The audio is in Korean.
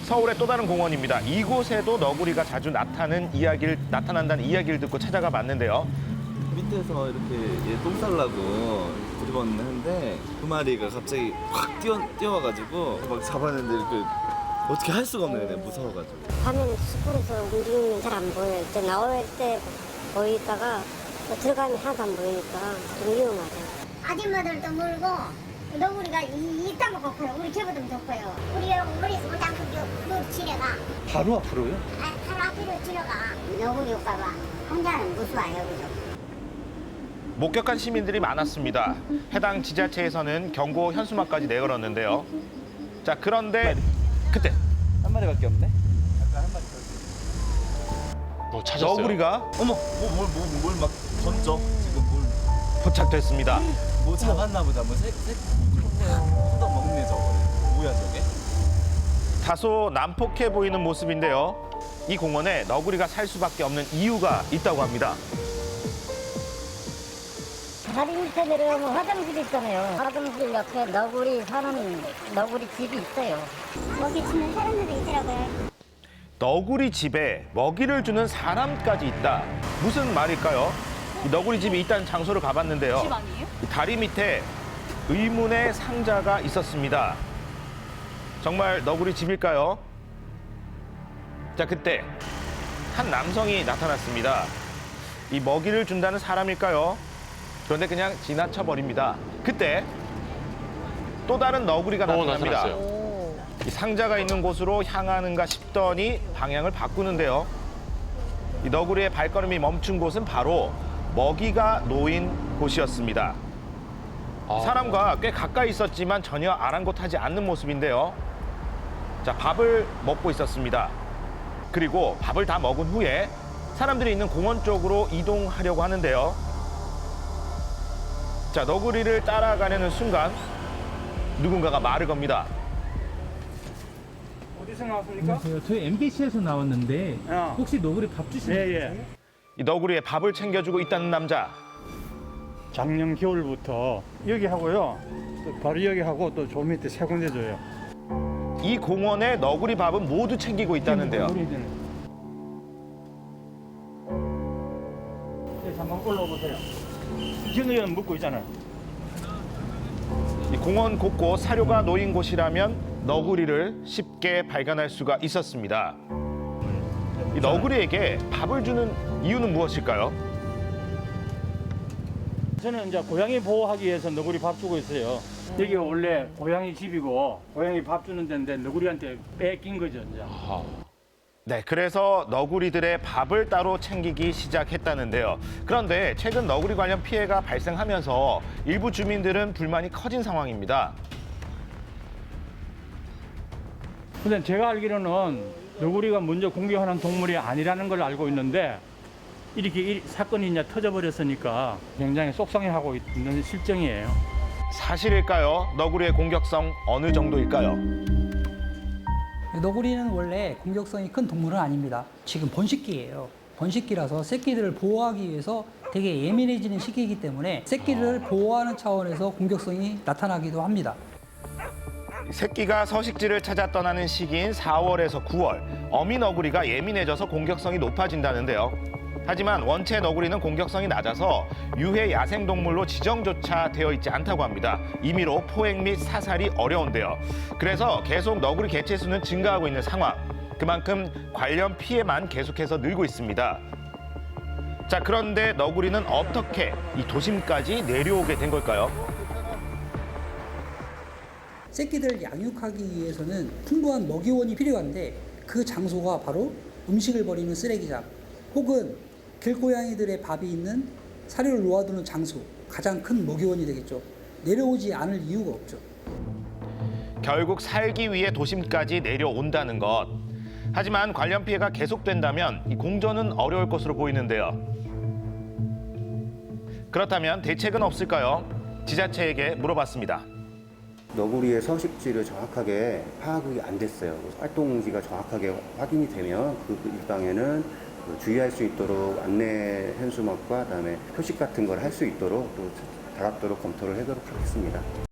서울의 또 다른 공원입니다. 이곳에도 너구리가 자주 나타난다는 이야기를 듣고 찾아가 봤는데요. 밑에서 이렇게 얘 똥 싸려고 들이받는데 그 마리가 갑자기 확 뛰어와가지고 막 잡았는데 이렇게 어떻게 할 수가 없네. 내가 무서워가지고. 화면 숲으로서 움직이면 잘 안 보여요. 이제 나올 때 보이다가 또 들어가면 하나도 안 보이니까 좀 위험하죠. 아줌마들도 물고 너구리가 이따 먹고요. 우리 저보다 좋고요. 우리 여러분 머리에서 보지 않고 너 지나가. 바로 앞으로요? 바로 앞으로 지나가. 너구리 올까봐 혼자는 무서워요. 그죠? 목격한 시민들이 많았습니다. 해당 지자체에서는 경고 현수막까지 내걸었는데요. 자, 그런데 그때 한 마리밖에 없네. 뭐 찾았어요? 너구리가 어머, 뭘 막 던져. 지금 포착됐습니다. 뭐 잡았나 보다. 뭐 뜯어 먹네 저거. 뭐야 저게? 다소 난폭해 보이는 모습인데요. 이 공원에 너구리가 살 수밖에 없는 이유가 있다고 합니다. 다리 밑에 내려오면 화장실 있잖아요. 화장실 옆에 너구리 사는 너구리 집이 있어요. 먹이 주는 사람들도 있더라고요. 너구리 집에 먹이를 주는 사람까지 있다. 무슨 말일까요? 이 너구리 집이 있다는 장소를 가봤는데요. 집 아니에요? 이 다리 밑에 의문의 상자가 있었습니다. 정말 너구리 집일까요? 자, 그때 한 남성이 나타났습니다. 이 먹이를 준다는 사람일까요? 그런데 그냥 지나쳐 버립니다. 그때 또 다른 너구리가 나타납니다. 나타났어요. 이 상자가 있는 곳으로 향하는가 싶더니 방향을 바꾸는데요. 이 너구리의 발걸음이 멈춘 곳은 바로 먹이가 놓인 곳이었습니다. 사람과 꽤 가까이 있었지만 전혀 아랑곳하지 않는 모습인데요. 자, 밥을 먹고 있었습니다. 그리고 밥을 다 먹은 후에 사람들이 있는 공원 쪽으로 이동하려고 하는데요. 자, 너구리를 따라가려는 순간 누군가가 말을 겁니다. 어디서 나왔습니까? 저희 MBC에서 나왔는데 혹시 너구리 밥 주시나요? 예. 이 너구리의 밥을 챙겨주고 있다는 남자. 작년 겨울부터 여기 하고요. 또 바로 여기 하고 또 저 밑에 세 군데 줘요. 이 공원의 너구리 밥은 모두 챙기고 있다는데요. 네, 잠깐 올라와 보세요. 지금 여기 묻고 있잖아요. 이 공원 곳곳 사료가 놓인 곳이라면 너구리를 쉽게 발견할 수가 있었습니다. 이 너구리에게 밥을 주는 이유는 무엇일까요? 저는 이제 고양이 보호하기 위해서 너구리 밥 주고 있어요. 여기가 원래 고양이 집이고 고양이 밥 주는 데인데 너구리한테 뺏긴 거죠, 이제. 네, 그래서 너구리들의 밥을 따로 챙기기 시작했다는데요. 그런데 최근 너구리 관련 피해가 발생하면서 일부 주민들은 불만이 커진 상황입니다. 근데 제가 알기로는 너구리가 먼저 공격하는 동물이 아니라는 걸 알고 있는데 이렇게 사건이 이제 터져버렸으니까 굉장히 속상해하고 있는 실정이에요. 사실일까요? 너구리의 공격성 어느 정도일까요? 너구리는 원래 공격성이 큰 동물은 아닙니다. 지금 번식기예요. 번식기라서 새끼들을 보호하기 위해서 되게 예민해지는 시기이기 때문에 새끼를 보호하는 차원에서 공격성이 나타나기도 합니다. 새끼가 서식지를 찾아 떠나는 시기인 4월에서 9월, 어미 너구리가 예민해져서 공격성이 높아진다는데요. 하지만 원체 너구리는 공격성이 낮아서 유해 야생동물로 지정조차 되어 있지 않다고 합니다. 임의로 포획 및 사살이 어려운데요. 그래서 계속 너구리 개체 수는 증가하고 있는 상황. 그만큼 관련 피해만 계속해서 늘고 있습니다. 자, 그런데 너구리는 어떻게 이 도심까지 내려오게 된 걸까요? 새끼들을 양육하기 위해서는 풍부한 먹이원이 필요한데 그 장소가 바로 음식을 버리는 쓰레기장 혹은 길고양이들의 밥이 있는 사료를 놓아두는 장소, 가장 큰 먹이원이 되겠죠. 내려오지 않을 이유가 없죠. 결국 살기 위해 도심까지 내려온다는 것. 하지만 관련 피해가 계속된다면 이 공존은 어려울 것으로 보이는데요. 그렇다면 대책은 없을까요? 지자체에게 물어봤습니다. 너구리의 서식지를 정확하게 파악이 안 됐어요. 활동지가 정확하게 확인이 되면 그 일방에는 주의할 수 있도록 안내 현수막과 그다음에 표식 같은 걸 할 수 있도록 또 다각도로 검토를 하도록 하겠습니다.